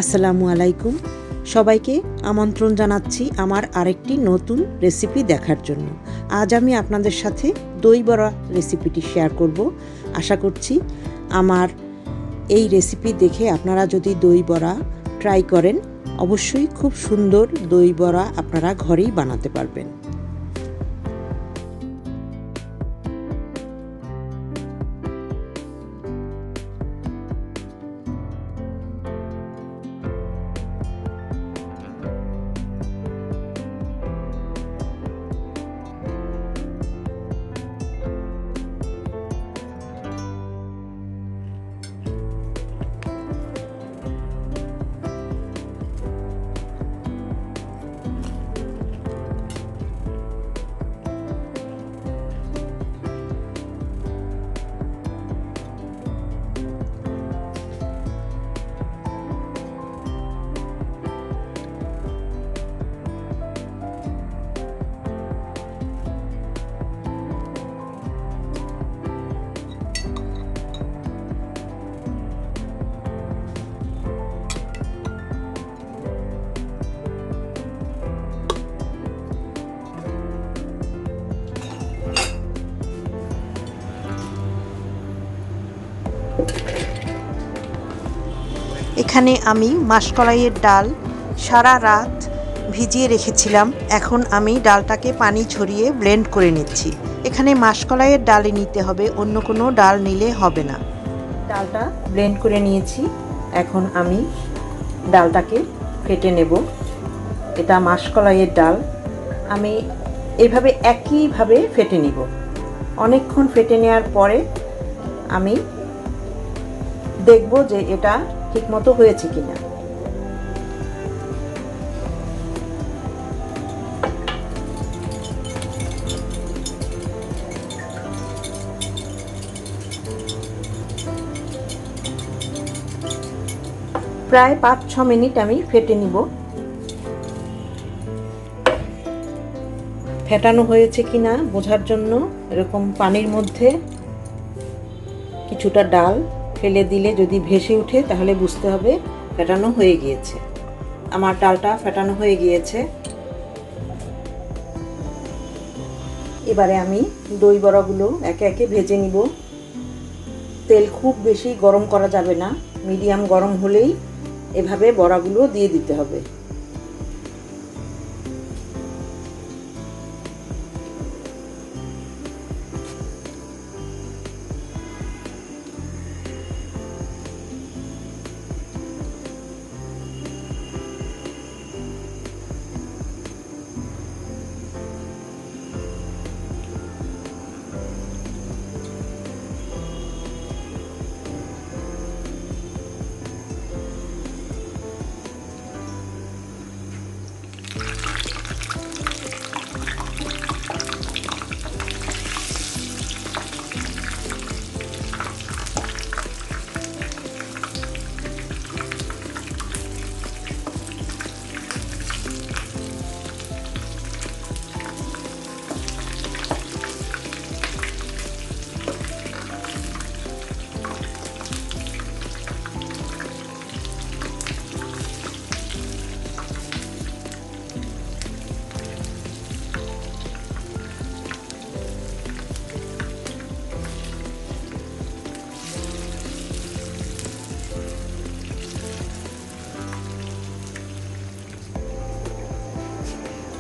আসসালামু আলাইকুম। সবাইকে আমন্ত্রণ জানাচ্ছি আমার আরেকটি নতুন রেসিপি দেখার জন্য। আজ আমি আপনাদের সাথে দই বড়া রেসিপিটি শেয়ার করব। আশা করছি আমার এই রেসিপি দেখে আপনারা যদি দই বড়া ট্রাই করেন, অবশ্যই খুব সুন্দর দই বড়া আপনারা ঘরেই বানাতে পারবেন। এখানে আমি মাসকলাইয়ের ডাল সারা রাত ভিজিয়ে রেখেছিলাম। এখন আমি ডালটাকে পানি ঝরিয়ে ব্লেন্ড করে নিচ্ছি। এখানে মাসকলাইয়ের ডালই নিতে হবে, অন্য কোনো ডাল নিলে হবে না। ডালটা ব্লেন্ড করে নিয়েছি। এখন আমি ডালটাকে ফেটে নেব। এটা মাসকলাইয়ের ডাল। আমি এইভাবে একইভাবে ফেটে নিব। অনেকক্ষণ ফেটে নেওয়ার পরে আমি দেখব যে এটা ঠিকমতো হয়েছে কিনা। প্রায় 5-6 মিনিট আমি ফেটে নিব। ফেটানো হয়েছে কিনা বোঝার জন্য এরকম পানির মধ্যে কিছুটা ডাল ফেলে দিলে যদি ভেসে ওঠে তাহলে বুঝতে হবে ফেটানো হয়ে গিয়েছে। আমার ডালটা ফেটানো হয়ে গিয়েছে। এবারে আমি দই বড়াগুলো একে একে ভেজে নিব। তেল খুব বেশি গরম করা যাবে না, মিডিয়াম গরম হলেই এভাবে বড়াগুলো দিয়ে দিতে হবে।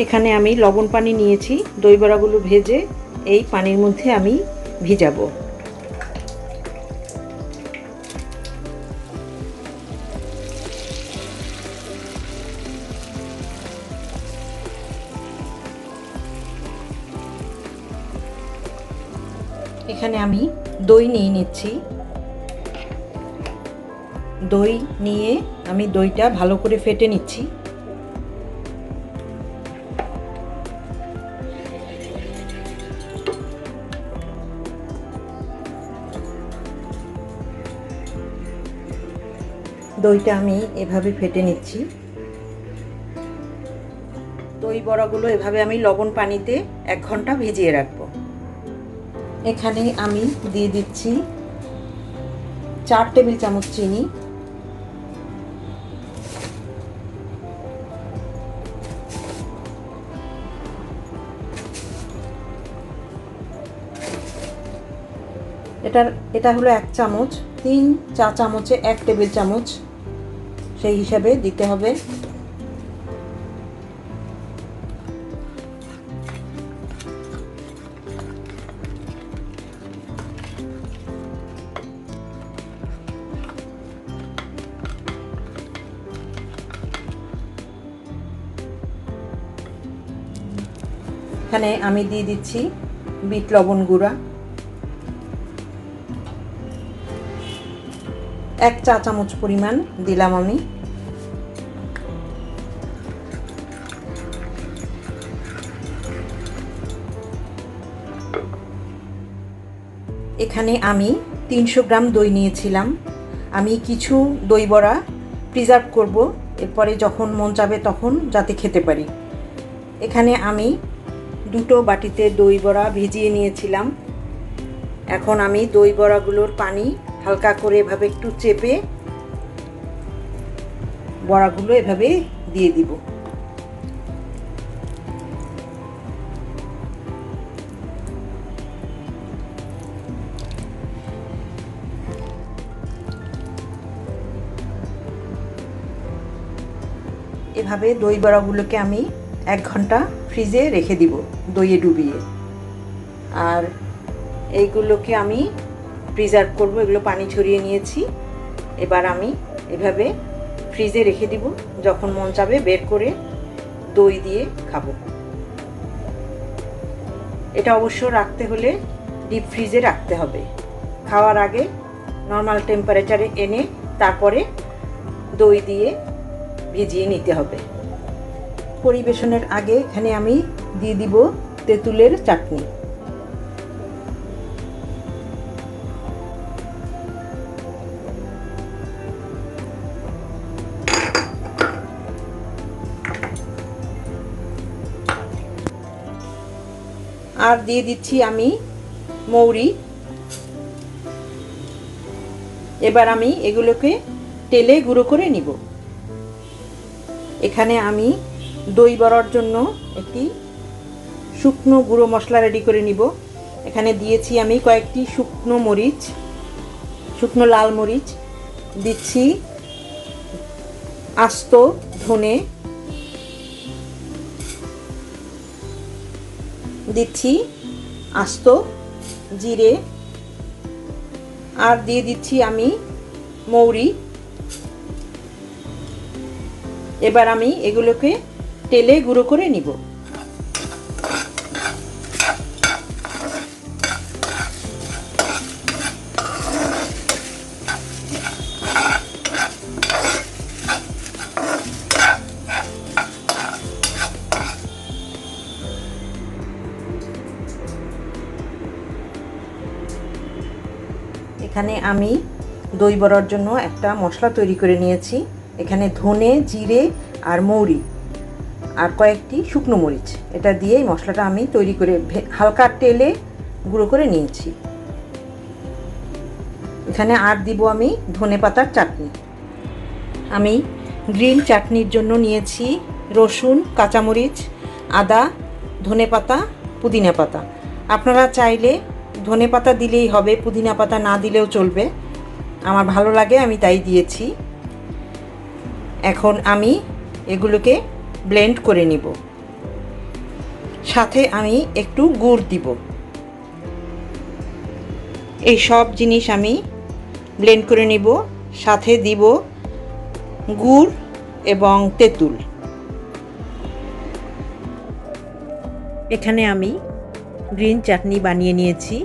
এখানে আমি লবণ পানি নিয়েছি। দই বড়াগুলো ভেজে এই পানির মধ্যে আমি ভিজাবো। এখানে আমি দই নিয়ে নিচ্ছি। দই নিয়ে আমি দইটা ভালো করে ফেটে নিচ্ছি। দইটা আমি এভাবে ফেটে নিচ্ছি। দই বড়াগুলো এভাবে আমি লবণ পানিতে 1 ঘন্টা ভিজিয়ে রাখবো। এখানে আমি দিয়ে দিচ্ছি 4 টেবিল চামচ চিনি, এটা হলো 1 চামচ, 3 চা চামচে 1 টেবিল চামচ সেই হিসাবে দিতে হবে। এখানে আমি দিয়ে দিচ্ছি বিট লবণ গুঁড়া 1 চা চামচ পরিমাণ দিলাম আমি। এখানে আমি 300 গ্রাম দই নিয়েছিলাম। আমি কিছু দই বড়া প্রিজার্ভ করব, এরপরে যখন মন চাবে তখন যাতে খেতে পারি। এখানে আমি 2টো বাটিতে দই বড়া ভিজিয়ে নিয়েছিলাম। এখন আমি দই বড়াগুলোর পানি হালকা করে এভাবে একটু চেপে বড়াগুলো এভাবে দিয়ে দিব। এভাবে দই বড়াগুলোকে আমি 1 ঘন্টা ফ্রিজে রেখে দিব দইয়ে ডুবিয়ে। আর এইগুলোকে আমি প্রিজার্ভ করব, এগুলো পানি ছড়িয়ে নিয়েছি। এবার আমি এভাবে ফ্রিজে রেখে দিব, যখন মন চাবে বের করে দই দিয়ে খাবো। এটা অবশ্য রাখতে হলে ডিপ ফ্রিজে রাখতে হবে। খাওয়ার আগে নর্মাল টেম্পারেচারে এনে তারপরে দই দিয়ে ভিজিয়ে নিতে হবে। পরিবেশনের আগে এখানে আমি দিয়ে দিব তেঁতুলের চাটনি। আর দিয়ে দিচ্ছি আমি মৌরি। এবার আমি এগুলোকে তেলে গুঁড়ো করে নিব। এখানে আমি দই বড়ার জন্য একটি শুকনো গুঁড়ো মশলা রেডি করে নিব। এখানে দিয়েছি আমি কয়েকটি শুকনো লাল মরিচ, দিচ্ছি আস্ত ধনে, দিচ্ছি আস্ত জিরে, আর দিয়ে দিচ্ছি আমি মৌরি। এবার আমি এগুলোকে তেলে গুঁড়ো করে নিব। এখানে আমি দই বড়ার জন্য একটা মশলা তৈরি করে নিয়েছি। এখানে ধনে, জিরে আর মৌরি আর কয়েকটি শুকনো মরিচ, এটা দিয়ে এই মশলাটা আমি তৈরি করে হালকা তেলে গুঁড়ো করে নিয়েছি। এখানে আর দিব আমি ধনেপাতার চাটনি। আমি গ্রিন চাটনির জন্য নিয়েছি রসুন, কাঁচামরিচ, আদা, ধনেপাতা, পুদিনা পাতা। আপনারা চাইলে ধনেপাতা দিলেই হবে, পুদিনা পাতা না দিলেও চলবে। আমার ভালো লাগে, আমি তাই দিয়েছি। এখন আমি এগুলোকে ব্লেন্ড করে নিব। সাথে আমি একটু গুড় দিব। এই সব জিনিস আমি ব্লেন্ড করে নিব। সাথে দিব গুড় এবং তেঁতুল। এখানে আমি গ্রিন চাটনি বানিয়ে নিয়েছি।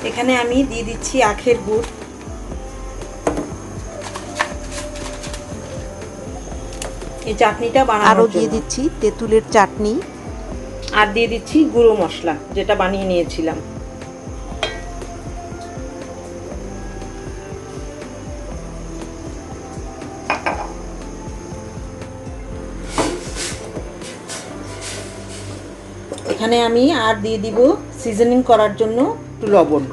এখানে আমি দিয়ে দিচ্ছি আখের গুড়। এই চাটনিটা বানানোর জন্য। আরও দিয়ে দিচ্ছি তেঁতুলের চাটনি, আর দিয়ে দিচ্ছি গুঁড়ো মশলা যেটা বানিয়ে নিয়েছিলাম। এখানে আমি আর দিয়ে দিব সিজনিং করার জন্য একটু লবণ।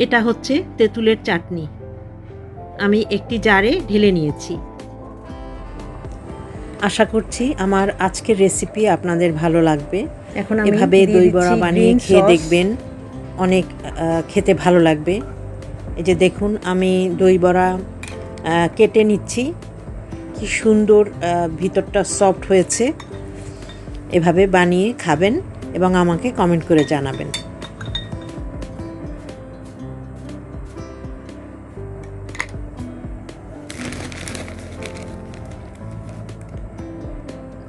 এটা হচ্ছে তেঁতুলের চাটনি। আমি একটি জারে ঢেলে নিয়েছি। আশা করছি আমার আজকের রেসিপি আপনাদের ভালো লাগবে। এখন আমি এভাবে দই বড়া বানিয়ে খেয়ে দেখবেন, অনেক খেতে ভালো লাগবে। এই যে দেখুন আমি দই বড়া কেটে নিচ্ছি, কি সুন্দর ভিতরটা সফট হয়েছে। এভাবে বানিয়ে খাবেন এবং আমাকে কমেন্ট করে জানাবেন।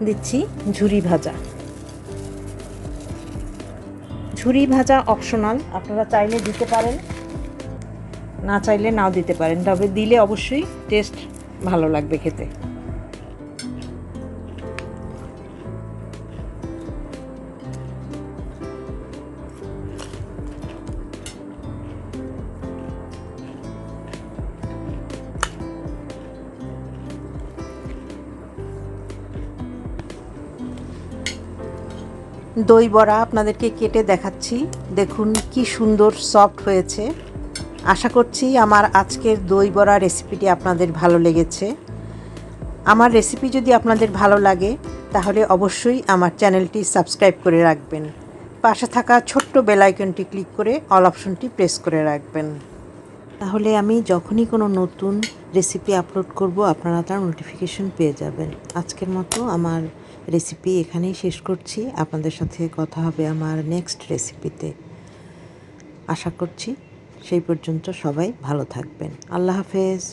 দিচ্ছি ঝুরি ভাজা। ঝুরি ভাজা অপশনাল, আপনারা চাইলে দিতে পারেন, না চাইলে নাও দিতে পারেন, তবে দিলে অবশ্যই টেস্ট ভালো লাগবে খেতে। দই বড়া আপনাদেরকে কেটে দেখাচ্ছি, দেখুন কি সুন্দর সফট হয়েছে। আশা করছি আমার আজকের দই বড়া রেসিপিটি আপনাদের ভালো লেগেছে। আমার রেসিপি যদি আপনাদের ভালো লাগে তাহলে অবশ্যই আমার চ্যানেলটি সাবস্ক্রাইব করে রাখবেন। পাশে থাকা ছোট্ট বেল আইকনটি ক্লিক করে অল অপশনটি প্রেস করে রাখবেন। তাহলে আমি যখনই কোনো নতুন রেসিপি আপলোড করব আপনারা তার নোটিফিকেশন পেয়ে যাবেন। আজকের মতো আমার রেসিপি এখানেই শেষ করছি। আপনাদের সাথে কথা হবে আমার নেক্সট রেসিপিতে। আশা করছি সেই পর্যন্ত সবাই ভালো থাকবেন। আল্লাহ হাফেজ।